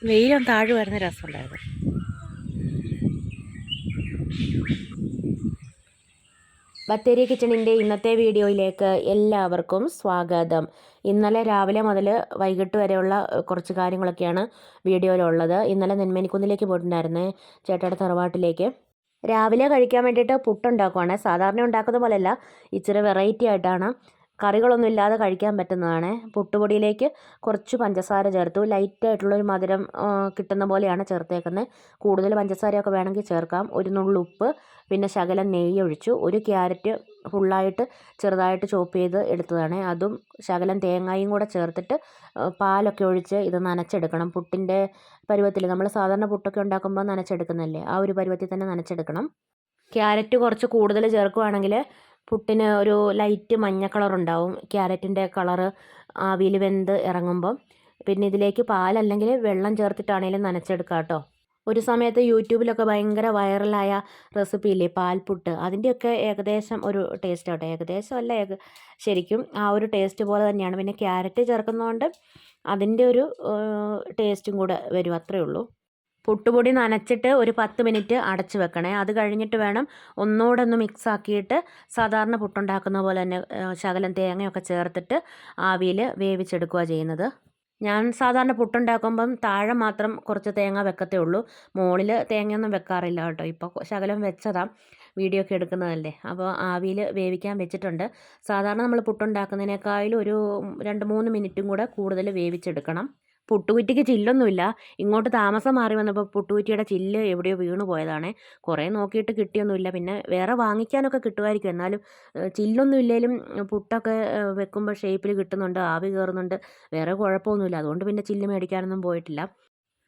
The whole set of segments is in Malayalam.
വെയിലും താഴെ വരുന്ന രസമുണ്ടായിരുന്നു. ബത്തേരി കിച്ചണിൻ്റെ ഇന്നത്തെ വീഡിയോയിലേക്ക് എല്ലാവർക്കും സ്വാഗതം. ഇന്നലെ രാവിലെ മുതൽ വൈകിട്ട് വരെയുള്ള കുറച്ച് കാര്യങ്ങളൊക്കെയാണ് വീഡിയോയിലുള്ളത്. ഇന്നലെ നെന്മേനിക്കുന്നിലേക്ക് പോയിട്ടുണ്ടായിരുന്നേ, ചേട്ടയുടെ തറവാട്ടിലേക്ക്. രാവിലെ കഴിക്കാൻ വേണ്ടിയിട്ട് പുട്ടുണ്ടാക്കുവാണ്. സാധാരണ ഉണ്ടാക്കുന്ന പോലെയല്ല, ഇച്ചിരി വെറൈറ്റി ആയിട്ടാണ്. കറികളൊന്നും ഇല്ലാതെ കഴിക്കാൻ പറ്റുന്നതാണ്. പുട്ടുപൊടിയിലേക്ക് കുറച്ച് പഞ്ചസാര ചേർത്തു. ലൈറ്റായിട്ടുള്ളൊരു മധുരം കിട്ടുന്ന പോലെയാണ് ചേർത്തേക്കുന്നത്. കൂടുതൽ പഞ്ചസാരയൊക്കെ വേണമെങ്കിൽ ചേർക്കാം. ഒരു നുള്ളുപ്പ്, പിന്നെ ശകലം നെയ്യ് ഒഴിച്ചു. ഒരു ക്യാരറ്റ് ഫുള്ളായിട്ട് ചെറുതായിട്ട് ചോപ്പ് ചെയ്ത് എടുത്തതാണ്. അതും ശകലം തേങ്ങയും കൂടെ ചേർത്തിട്ട് പാലൊക്കെ ഒഴിച്ച് ഇത് നനച്ചെടുക്കണം. പുട്ടിൻ്റെ പരുവത്തിൽ, നമ്മൾ സാധാരണ പുട്ടൊക്കെ ഉണ്ടാക്കുമ്പോൾ നനച്ചെടുക്കുന്നതല്ലേ, ആ ഒരു പരുവത്തിൽ തന്നെ നനച്ചെടുക്കണം. ക്യാരറ്റ് കുറച്ച് കൂടുതൽ ചേർക്കുകയാണെങ്കിൽ പുട്ടിന് ഒരു ലൈറ്റ് മഞ്ഞ കളർ ഉണ്ടാവും, ക്യാരറ്റിൻ്റെ കളറ് ആവിയിൽ വെന്ത് ഇറങ്ങുമ്പം. പിന്നെ ഇതിലേക്ക് പാലല്ലെങ്കിൽ വെള്ളം ചേർത്തിട്ടാണെങ്കിലും നനച്ചെടുക്കാം കേട്ടോ. ഒരു സമയത്ത് യൂട്യൂബിലൊക്കെ ഭയങ്കര വൈറലായ റെസിപ്പി ഇല്ലേ, പാൽപുട്ട്, അതിൻ്റെയൊക്കെ ഏകദേശം ഒരു ടേസ്റ്റ് ആവട്ടെ. ഏകദേശം അല്ല, ശരിക്കും ആ ഒരു ടേസ്റ്റ് പോലെ തന്നെയാണ്. പിന്നെ ക്യാരറ്റ് ചേർക്കുന്നതുകൊണ്ട് അതിൻ്റെ ഒരു ടേസ്റ്റും കൂടെ വരും, അത്രയേ ഉള്ളൂ. പുട്ടുപൊടി നനച്ചിട്ട് ഒരു 10 മിനിറ്റ് അടച്ച് വെക്കണേ. അത് കഴിഞ്ഞിട്ട് വേണം ഒന്നുകൂടെ ഒന്ന് മിക്സ് ആക്കിയിട്ട് സാധാരണ പുട്ടുണ്ടാക്കുന്ന പോലെ തന്നെ ശകലം തേങ്ങയൊക്കെ ചേർത്തിട്ട് ആവിയിൽ വേവിച്ചെടുക്കുക ചെയ്യുന്നത്. ഞാൻ സാധാരണ പുട്ടുണ്ടാക്കുമ്പം താഴെ മാത്രം കുറച്ച് തേങ്ങ വെക്കത്തേ ഉള്ളൂ, മുകളിൽ തേങ്ങയൊന്നും വെക്കാറില്ല കേട്ടോ. ഇപ്പോൾ ശകലം വെച്ചതാ, വീഡിയോ ഒക്കെ എടുക്കുന്നതല്ലേ. അപ്പോൾ ആവിയിൽ വേവിക്കാൻ വെച്ചിട്ടുണ്ട്. സാധാരണ നമ്മൾ പുട്ടുണ്ടാക്കുന്നതിനേക്കാളും ഒരു 2-3 മിനിറ്റും കൂടെ കൂടുതൽ വേവിച്ചെടുക്കണം. പുട്ടുകുറ്റിക്ക് ചില്ലൊന്നുമില്ല. ഇങ്ങോട്ട് താമസം മാറി വന്നപ്പോൾ പുട്ടുകുറ്റിയുടെ ചില്ല് എവിടെയോ വീണു പോയതാണ്. കുറേ നോക്കിയിട്ട് കിട്ടിയൊന്നുമില്ല. പിന്നെ വേറെ വാങ്ങിക്കാനൊക്കെ കിട്ടുമായിരിക്കും, എന്നാലും ചില്ലൊന്നും ഇല്ലെങ്കിലും പുട്ടൊക്കെ വെക്കുമ്പോൾ ഷേപ്പിൽ കിട്ടുന്നുണ്ട്, ആവി കയറുന്നുണ്ട്, വേറെ കുഴപ്പമൊന്നുമില്ല. അതുകൊണ്ട് പിന്നെ ചില്ല് മേടിക്കാനൊന്നും പോയിട്ടില്ല.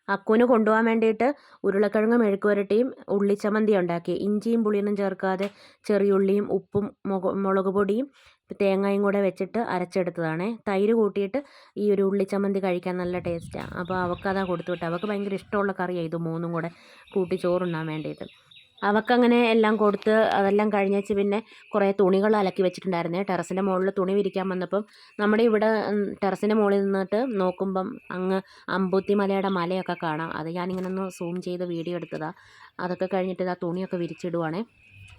അക്കുവിന് കൊണ്ടുപോകാൻ വേണ്ടിയിട്ട് ഉരുളക്കിഴങ്ങ് മെഴുക്ക് പുരട്ടിയും ഉള്ളിച്ചമ്മന്തി ഉണ്ടാക്കി. ഇഞ്ചിയും പുളിയൊന്നും ചേർക്കാതെ ചെറിയുള്ളിയും ഉപ്പും മുളക് പൊടിയും തേങ്ങയും കൂടെ വെച്ചിട്ട് അരച്ചെടുത്തതാണ്. തൈര് കൂട്ടിയിട്ട് ഈ ഒരു ഉള്ളിച്ചമ്മന്തി കഴിക്കാൻ നല്ല ടേസ്റ്റാണ്. അപ്പോൾ അവൾക്കതാ കൊടുത്തു വിട്ടത്. അവൾക്ക് ഭയങ്കര ഇഷ്ടമുള്ള കറിയാണ് ഇത് മൂന്നും കൂടെ കൂട്ടി ചോറുണ്ണാൻ വേണ്ടിയിട്ട്. അവൾക്കങ്ങനെ എല്ലാം കൊടുത്ത് അതെല്ലാം കഴിഞ്ഞേച്ച് പിന്നെ കുറേ തുണികൾ അലക്കി വെച്ചിട്ടുണ്ടായിരുന്നേ. ടെറസിൻ്റെ മുകളിൽ തുണി വിരിക്കാൻ വന്നപ്പം നമ്മുടെ ഇവിടെ ടെറസിൻ്റെ മുകളിൽ നിന്നിട്ട് നോക്കുമ്പം അങ്ങ് അമ്പൂത്തി മലയുടെ മലയൊക്കെ കാണാം. അത് ഞാനിങ്ങനെ ഒന്ന് സൂം ചെയ്ത് വീഡിയോ എടുത്തതാണ്. അതൊക്കെ കഴിഞ്ഞിട്ട് ഇതാ തുണിയൊക്കെ വിരിച്ചിടുവാണേ.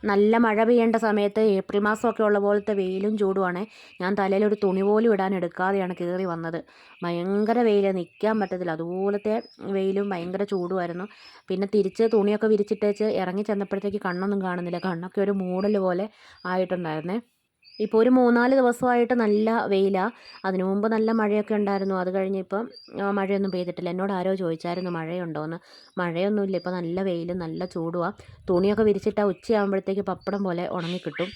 നല്ല മഴ പെയ്യേണ്ട സമയത്ത് ഏപ്രിൽ മാസമൊക്കെ ഉള്ള പോലത്തെ വെയിലും ചൂടുവാണ്. ഞാൻ തലയിലൊരു തുണി പോലും ഇടാൻ എടുക്കാതെയാണ് കയറി വന്നത്. ഭയങ്കര വെയിൽ, നിൽക്കാൻ പറ്റത്തില്ല, അതുപോലത്തെ വെയിലും ഭയങ്കര ചൂടുമായിരുന്നു. പിന്നെ തിരിച്ച് തുണിയൊക്കെ വിരിച്ചിട്ടേച്ച് ഇറങ്ങി ചെന്നപ്പോഴത്തേക്ക് കണ്ണൊന്നും കാണുന്നില്ല. കണ്ണൊക്കെ ഒരു മൂടൽ പോലെ ആയിട്ടുണ്ടായിരുന്നേ. ഇപ്പോൾ ഒരു 3-4 ദിവസമായിട്ട് നല്ല വെയിലാണ്. അതിനു മുമ്പ് നല്ല മഴയൊക്കെ ഉണ്ടായിരുന്നു. അത് കഴിഞ്ഞ് ഇപ്പം മഴയൊന്നും പെയ്തിട്ടില്ല. എന്നോട് ആരോ ചോദിച്ചായിരുന്നു മഴയുണ്ടോയെന്ന്. മഴയൊന്നുമില്ല, ഇപ്പോൾ നല്ല വെയിലും നല്ല ചൂടുമാണ്. തുണിയൊക്കെ വിരിച്ചിട്ടാൽ ഉച്ചയാകുമ്പോഴത്തേക്ക് പപ്പടം പോലെ ഉണങ്ങിക്കിട്ടും.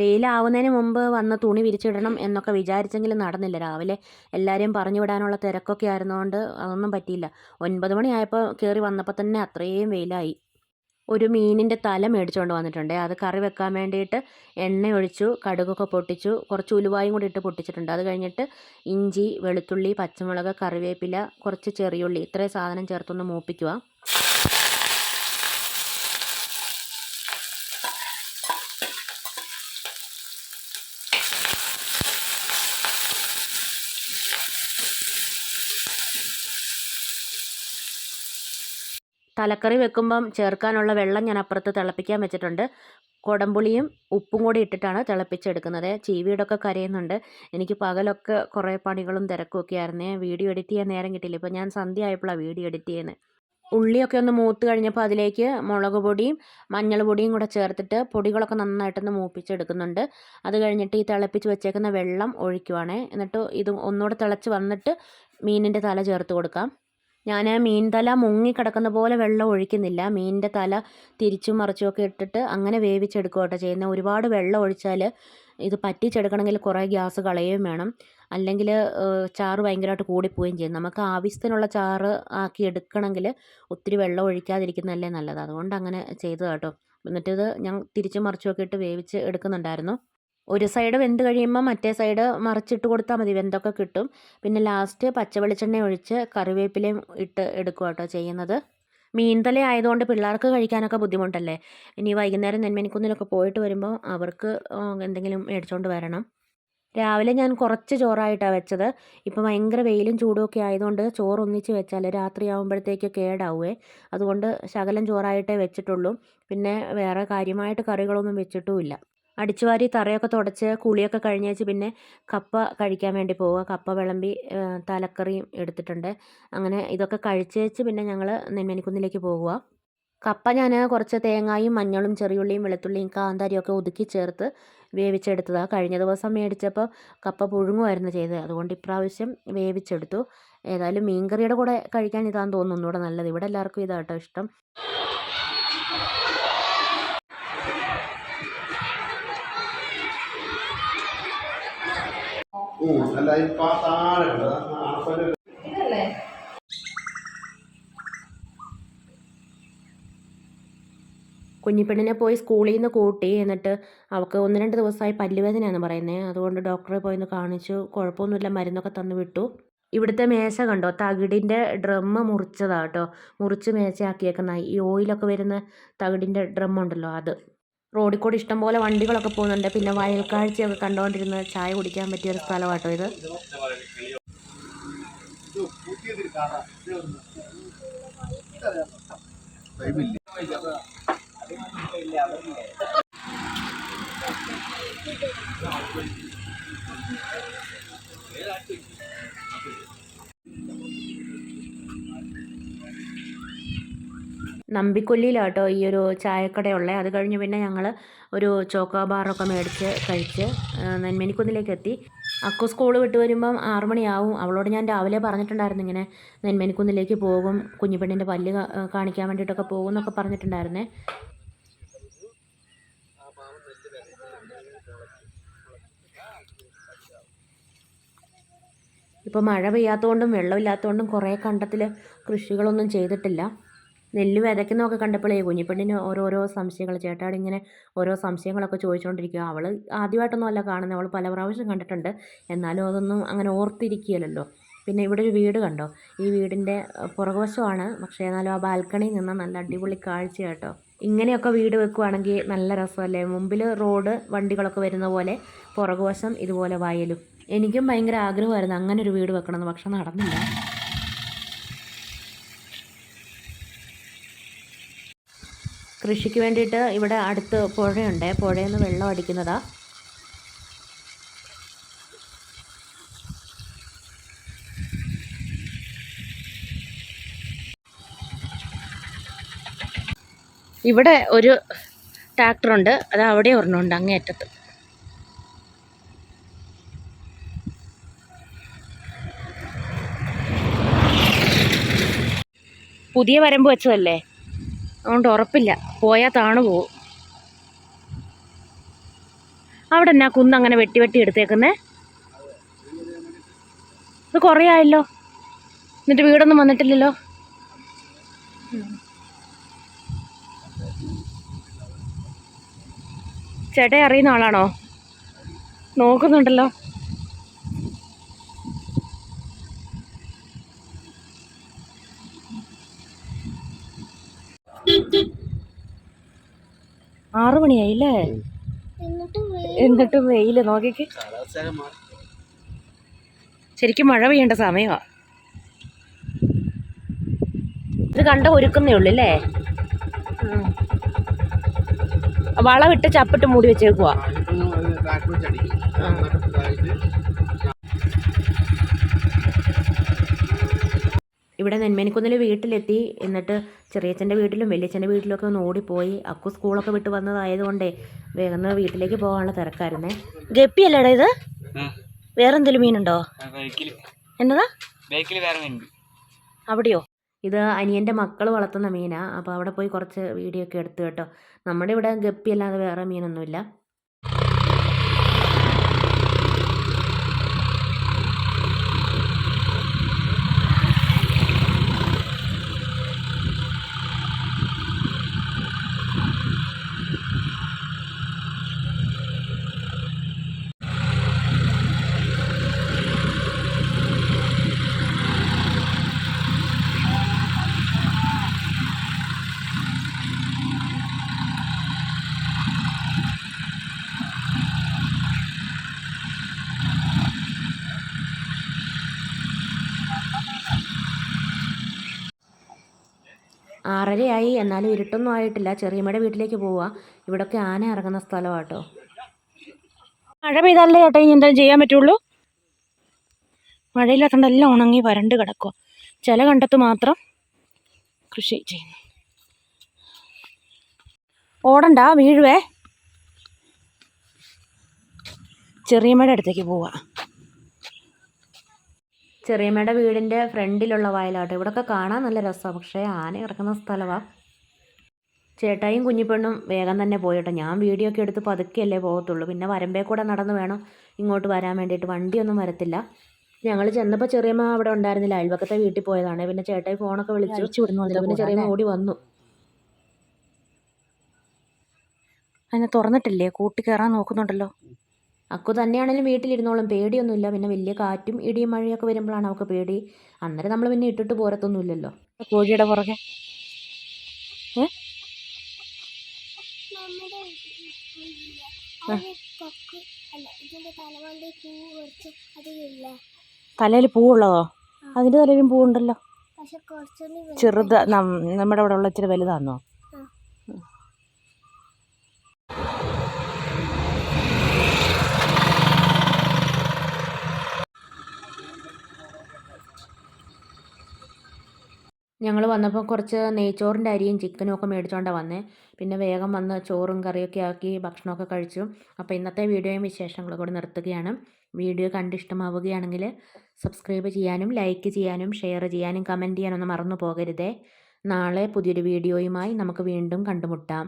വെയിലാവുന്നതിന് മുമ്പ് വന്ന് തുണി വിരിച്ചിടണം എന്നൊക്കെ വിചാരിച്ചെങ്കിലും നടന്നില്ല. രാവിലെ എല്ലാവരെയും പറഞ്ഞു വിടാനുള്ള തിരക്കൊക്കെ ആയിരുന്നതുകൊണ്ട് അതൊന്നും പറ്റിയില്ല. 9 മണിയായപ്പോൾ കയറി വന്നപ്പോൾ തന്നെ അത്രയും വെയിലായി. ഒരു മീനിൻ്റെ തല മേടിച്ചുകൊണ്ട് വന്നിട്ടുണ്ട്. അത് കറി വെക്കാൻ വേണ്ടിയിട്ട് എണ്ണ ഒഴിച്ചു, കടുകൊക്കെ പൊട്ടിച്ചു, കുറച്ച് ഉലുവായും കൂടി ഇട്ട് പൊട്ടിച്ചിട്ടുണ്ട്. അത് കഴിഞ്ഞിട്ട് ഇഞ്ചി, വെളുത്തുള്ളി, പച്ചമുളക്, കറിവേപ്പില, കുറച്ച് ചെറിയുള്ളി, ഇത്രയും സാധനം ചേർത്തൊന്ന് മൂപ്പിക്കുക. തലക്കറി വെക്കുമ്പം ചേർക്കാനുള്ള വെള്ളം ഞാൻ അപ്പുറത്ത് തിളപ്പിക്കാൻ വെച്ചിട്ടുണ്ട്. കുടംപുളിയും ഉപ്പും കൂടി ഇട്ടിട്ടാണ് തിളപ്പിച്ചെടുക്കുന്നത്. ചീവീടൊക്കെ കരയുന്നുണ്ട്. എനിക്ക് പകലൊക്കെ കുറേ പണികളും തിരക്കുമൊക്കെ ആയിരുന്നേ. വീഡിയോ എഡിറ്റ് ചെയ്യാൻ നേരം കിട്ടിയില്ല. ഇപ്പോൾ ഞാൻ സന്ധ്യ ആയപ്പോഴാണ് വീഡിയോ എഡിറ്റ് ചെയ്യുന്നത്. ഉള്ളിയൊക്കെ ഒന്ന് മൂത്ത് കഴിഞ്ഞപ്പോൾ അതിലേക്ക് മുളക് പൊടിയും മഞ്ഞൾ പൊടിയും കൂടെ ചേർത്തിട്ട് പൊടികളൊക്കെ നന്നായിട്ടൊന്ന് മൂപ്പിച്ചെടുക്കുന്നുണ്ട്. അത് കഴിഞ്ഞിട്ട് ഈ തിളപ്പിച്ച് വെച്ചേക്കുന്ന വെള്ളം ഒഴിക്കുവാണേ. എന്നിട്ട് ഇത് ഒന്നുകൂടെ തിളച്ച് വന്നിട്ട് മീനിൻ്റെ തല ചേർത്ത് കൊടുക്കാം. ഞാൻ മീൻ തല മുങ്ങിക്കിടക്കുന്ന പോലെ വെള്ളം ഒഴിക്കുന്നില്ല. മീനിൻ്റെ തല തിരിച്ചും മറിച്ചുമൊക്കെ ഇട്ടിട്ട് അങ്ങനെ വേവിച്ചെടുക്കുക കേട്ടോ ചെയ്യുന്നത്. ഒരുപാട് വെള്ളം ഒഴിച്ചാൽ ഇത് പറ്റിച്ചെടുക്കണമെങ്കിൽ കുറേ ഗ്യാസ് കളയുകയും വേണം, അല്ലെങ്കിൽ ചാറ് ഭയങ്കരമായിട്ട് കൂടിപ്പോവുകയും ചെയ്യും. നമുക്ക് ആവശ്യത്തിനുള്ള ചാറ് ആക്കി എടുക്കണമെങ്കിൽ ഒത്തിരി വെള്ളം ഒഴിക്കാതിരിക്കുന്നതല്ലേ നല്ലത്. അതുകൊണ്ട് അങ്ങനെ ചെയ്തതാണ് കേട്ടോ. എന്നിട്ടിത് ഞാൻ തിരിച്ചും മറിച്ചുമൊക്കെ ഇട്ട് വേവിച്ച് എടുക്കുന്നുണ്ടായിരുന്നു. ഒരു സൈഡ് വെന്ത് കഴിയുമ്പോൾ മറ്റേ സൈഡ് മറിച്ചിട്ട് കൊടുത്താൽ മതി, വെന്തൊക്കെ കിട്ടും. പിന്നെ ലാസ്റ്റ് പച്ച വെളിച്ചെണ്ണ ഒഴിച്ച് കറിവേപ്പിലയും ഇട്ട് എടുക്കുക കേട്ടോ ചെയ്യുന്നത്. മീൻതല ആയതുകൊണ്ട് പിള്ളേർക്ക് കഴിക്കാനൊക്കെ ബുദ്ധിമുട്ടല്ലേ. ഇനി വൈകുന്നേരം നെന്മണിക്കുന്നിലൊക്കെ പോയിട്ട് വരുമ്പോൾ അവർക്ക് എന്തെങ്കിലും മേടിച്ചുകൊണ്ട് വരണം. രാവിലെ ഞാൻ കുറച്ച് ചോറായിട്ടാണ് വെച്ചത്. ഇപ്പോൾ ഭയങ്കര വെയിലും ചൂടും ഒക്കെ ആയതുകൊണ്ട് ചോറ് ഒന്നിച്ച് വെച്ചാൽ രാത്രിയാകുമ്പോഴത്തേക്ക് കേടാവുമേ. അതുകൊണ്ട് ശകലം ചോറായിട്ടേ വെച്ചിട്ടുള്ളൂ. പിന്നെ വേറെ കാര്യമായിട്ട് കറികളൊന്നും വെച്ചിട്ടുമില്ല. അടിച്ചുവാരി തറയൊക്കെ തുടച്ച് കുളിയൊക്കെ കഴിഞ്ഞേച്ച് പിന്നെ കപ്പ കഴിക്കാൻ വേണ്ടി പോവുക. കപ്പ വിളമ്പി തലക്കറിയും എടുത്തിട്ടുണ്ട്. അങ്ങനെ ഇതൊക്കെ കഴിച്ചേച്ച് പിന്നെ ഞങ്ങൾ നെന്മണിക്കുന്നിലേക്ക് പോകുക. കപ്പ ഞാൻ കുറച്ച് തേങ്ങായും മഞ്ഞളും ചെറിയുള്ളിയും വെളുത്തുള്ളിയും കാന്താരിയൊക്കെ ഒതുക്കി ചേർത്ത് വേവിച്ചെടുത്തതാണ്. കഴിഞ്ഞ ദിവസം മേടിച്ചപ്പോൾ കപ്പ പുഴുങ്ങുമായിരുന്നു ചെയ്തത്. അതുകൊണ്ട് ഇപ്രാവശ്യം വേവിച്ചെടുത്തു. ഏതായാലും മീൻകറിയുടെ കൂടെ കഴിക്കാൻ ഇതാന്ന് തോന്നുന്നു ഒന്നുകൂടെ നല്ലത്. ഇവിടെ എല്ലാവർക്കും ഇതാട്ടോ ഇഷ്ടം. കുഞ്ഞിപ്പെണ്ണിനെ പോയി സ്കൂളിൽ നിന്ന് കൂട്ടി. എന്നിട്ട് അവൾക്ക് 1-2 ദിവസമായി പല്ലുവേദനയാണെന്ന് പറയുന്നത്. അതുകൊണ്ട് ഡോക്ടറെ പോയി ഒന്ന് കാണിച്ചു. കുഴപ്പമൊന്നുമില്ല, മരുന്നൊക്കെ തന്നു വിട്ടു. ഇവിടുത്തെ മേശ കണ്ടോ, തകിടിൻ്റെ ഡ്രമ്മ് മുറിച്ചതാണ് കേട്ടോ. മുറിച്ച് മേശയാക്കിയേക്കുന്ന ഈ ഓയിലൊക്കെ വരുന്ന തകിടിൻ്റെ ഡ്രമ്മുണ്ടല്ലോ അത്. റോഡിൽ കൂടി ഇഷ്ടംപോലെ വണ്ടികളൊക്കെ പോകുന്നുണ്ട്. പിന്നെ വയൽക്കാഴ്ചയൊക്കെ കണ്ടുകൊണ്ടിരുന്ന് ചായ കുടിക്കാൻ പറ്റിയൊരു സ്ഥലമാട്ടോ ഇത്. നമ്പിക്കൊല്ലിയിലാട്ടോ ഈ ഒരു ചായക്കടയുള്ളത്. അത് കഴിഞ്ഞ് പിന്നെ ഞങ്ങൾ ഒരു ചോക്കോ ബാറൊക്കെ മേടിച്ച് കഴിച്ച് നെന്മണിക്കുന്നിലേക്ക് എത്തി. അക്കു സ്കൂൾ വിട്ട് വരുമ്പം 6 മണിയാവും. അവളോട് ഞാൻ രാവിലെ പറഞ്ഞിട്ടുണ്ടായിരുന്നു ഇങ്ങനെ നെന്മണിക്കുന്നിലേക്ക് പോകും, കുഞ്ഞിപ്പെണ്ണിൻ്റെ പല്ല് കാണിക്കാൻ വേണ്ടിയിട്ടൊക്കെ പോകും എന്നൊക്കെ പറഞ്ഞിട്ടുണ്ടായിരുന്നേ. ഇപ്പോൾ മഴ പെയ്യാത്തതുകൊണ്ടും വെള്ളമില്ലാത്തതുകൊണ്ടും കുറേ കണ്ടത്തിൽ കൃഷികളൊന്നും ചെയ്തിട്ടില്ല. നെല്ല് വിതയ്ക്കുന്നതൊക്കെ കണ്ടപ്പോഴേ കുഞ്ഞിപ്പെണ്ണിന് ഓരോരോ സംശയങ്ങൾ, ചേട്ടാടി ഇങ്ങനെ ഓരോ സംശയങ്ങളൊക്കെ ചോദിച്ചുകൊണ്ടിരിക്കുക. അവൾ ആദ്യമായിട്ടൊന്നും അല്ല കാണുന്നത്, അവൾ പല പ്രാവശ്യം കണ്ടിട്ടുണ്ട്. എന്നാലും അതൊന്നും അങ്ങനെ ഓർത്തിരിക്കുകയല്ലോ. പിന്നെ ഇവിടെ ഒരു വീട് കണ്ടോ, ഈ വീടിൻ്റെ പുറകുവശമാണ്. പക്ഷേ എന്നാലും ആ ബാൽക്കണിയിൽ നിന്ന് നല്ല അടിപൊളി കാഴ്ച കേട്ടോ. ഇങ്ങനെയൊക്കെ വീട് വെക്കുവാണെങ്കിൽ നല്ല രസമല്ലേ. മുമ്പിൽ റോഡ്, വണ്ടികളൊക്കെ വരുന്ന പോലെ, പുറകുവശം ഇതുപോലെ വയലും. എനിക്കും ഭയങ്കര ആഗ്രഹമായിരുന്നു അങ്ങനെ ഒരു വീട് വെക്കണമെന്ന്, പക്ഷെ നടന്നില്ല. കൃഷിക്ക് വേണ്ടിയിട്ട് ഇവിടെ അടുത്ത് പുഴയുണ്ട്, പുഴയിൽ നിന്ന് വെള്ളം അടിക്കുന്നതാ. ഇവിടെ ഒരു ട്രാക്ടറുണ്ട്, അത് അവിടെ ഒരെണ്ണമുണ്ട് അങ്ങേയറ്റത്ത്. പുതിയ വരമ്പ് വെച്ചതല്ലേ, അതുകൊണ്ട് ഉറപ്പില്ല, പോയാൽ താണു പോവും. അവിടെ എന്നാ കുന്നങ്ങനെ വെട്ടി വെട്ടി എടുത്തേക്കുന്നേ? ഇത് കുറേ ആയല്ലോ, എന്നിട്ട് വീടൊന്നും വന്നിട്ടില്ലല്ലോ. ചേട്ടയെ അറിയുന്ന ആളാണോ? നോക്കുന്നുണ്ടല്ലോ. ആറ് മണിയായില്ലേ, എന്നിട്ടും വെയില് നോക്കിക്ക്. ശരിക്കും മഴ പെയ്യേണ്ട സമയമാ. ഇത് കണ്ട ഒരുക്കുന്നേ ഉള്ളു അല്ലേ. വളമിട്ട് ചപ്പിട്ട് മൂടി വെച്ചേക്കുവാ. ഇവിടെ നെന്മണിക്കുന്നിൽ വീട്ടിലെത്തി. എന്നിട്ട് ചെറിയച്ഛൻ്റെ വീട്ടിലും വലിയച്ഛൻ്റെ വീട്ടിലൊക്കെ ഒന്ന് ഓടിപ്പോയി. അക്കു സ്കൂളൊക്കെ വിട്ട് വന്നതായതുകൊണ്ടേ വേഗം വീട്ടിലേക്ക് പോകാനുള്ള തിരക്കായിരുന്നേ. ഗപ്പിയല്ലേടാ ഇത്? വേറെന്തെങ്കിലും മീനുണ്ടോ? എന്നതാ അവിടെയോ? ഇത് അനിയൻ്റെ മക്കൾ വളർത്തുന്ന മീനാണ്. അപ്പോൾ അവിടെ പോയി കുറച്ച് വീഡിയോ ഒക്കെ എടുത്തു കേട്ടോ. നമ്മുടെ ഇവിടെ ഗപ്പി അല്ലാതെ വേറെ മീനൊന്നുമില്ല. 6:30 എന്നാലും ഇരുട്ടൊന്നും ആയിട്ടില്ല. ചെറിയമ്മയുടെ വീട്ടിലേക്ക് പോവുക. ഇവിടൊക്കെ ആന ഇറങ്ങുന്ന സ്ഥലമാട്ടോ. മഴ പെയ്താലേ ചേട്ടാ ഇനി എന്താ ചെയ്യാൻ പറ്റുള്ളൂ? മഴയില്ലാത്തതുകൊണ്ട് എല്ലാം ഉണങ്ങി വരണ്ട് കിടക്കുക. ചില കണ്ടത്ത് മാത്രം കൃഷി ചെയ്യുന്നു. ഓടണ്ട, വീഴുവേ. ചെറിയമ്മയുടെ അടുത്തേക്ക് പോവാ. ചെറിയമ്മയുടെ വീടിൻ്റെ ഫ്രണ്ടിലുള്ള വയലാട്ടോ. ഇവിടെയൊക്കെ കാണാൻ നല്ല രസമാണ്, പക്ഷേ ആന ഇറക്കുന്ന സ്ഥലമാണ്. ചേട്ടായും കുഞ്ഞിപ്പെണ്ണും വേഗം തന്നെ പോയിട്ടോ. ഞാൻ വീഡിയോ ഒക്കെ എടുത്ത് പതുക്കെയല്ലേ പോകത്തുള്ളൂ. പിന്നെ വരമ്പേ കൂടെ നടന്ന് വേണം ഇങ്ങോട്ട് വരാൻ വേണ്ടിയിട്ട്. വണ്ടിയൊന്നും വരത്തില്ല. ഞങ്ങൾ ചെന്നപ്പോൾ ചെറിയമ്മ അവിടെ ഉണ്ടായിരുന്നില്ല, അയൽവക്കത്തെ വീട്ടിൽ പോയതാണ്. പിന്നെ ചേട്ടായി ഫോണൊക്കെ വിളിച്ചു. പിന്നെ ചെറിയമ്മ ഓടി വന്നു. അതിനെ തുറന്നിട്ടില്ലേ? കൂട്ടി കയറാൻ നോക്കുന്നുണ്ടല്ലോ. അക്കു തന്നെയാണെങ്കിലും വീട്ടിലിരുന്നോളും, പേടിയൊന്നുമില്ല. പിന്നെ വലിയ കാറ്റും ഇടിയും മഴയൊക്കെ വരുമ്പോഴാണ് അവൾക്ക് പേടി. അന്നേരം നമ്മൾ പിന്നെ ഇട്ടിട്ട് പോരത്തൊന്നുമില്ലല്ലോ. കോഴിയുടെ പുറകെ തലയിൽ പൂവുള്ളതോ? അതിൻ്റെ തലയിലും പൂവുണ്ടല്ലോ. ചെറുത് നമ്മുടെ അവിടെ ഉള്ള ഇച്ചിരി വലുതാന്നോ? ഞങ്ങൾ വന്നപ്പോൾ കുറച്ച് നെയ്ച്ചോറിൻ്റെ അരിയും ചിക്കനും ഒക്കെ മേടിച്ചുകൊണ്ടാണ് വന്നേ. പിന്നെ വേഗം വന്ന് ചോറും കറിയൊക്കെ ആക്കി ഭക്ഷണമൊക്കെ കഴിച്ചു. അപ്പോൾ ഇന്നത്തെ വീഡിയോയും വിശേഷങ്ങളും കൂടെ നിർത്തുകയാണ്. വീഡിയോ കണ്ടിഷ്ടമാവുകയാണെങ്കിൽ സബ്സ്ക്രൈബ് ചെയ്യാനും ലൈക്ക് ചെയ്യാനും ഷെയർ ചെയ്യാനും കമൻറ്റ് ചെയ്യാനൊന്നും മറന്നു പോകരുതേ. നാളെ പുതിയൊരു വീഡിയോയുമായി നമുക്ക് വീണ്ടും കണ്ടുമുട്ടാം.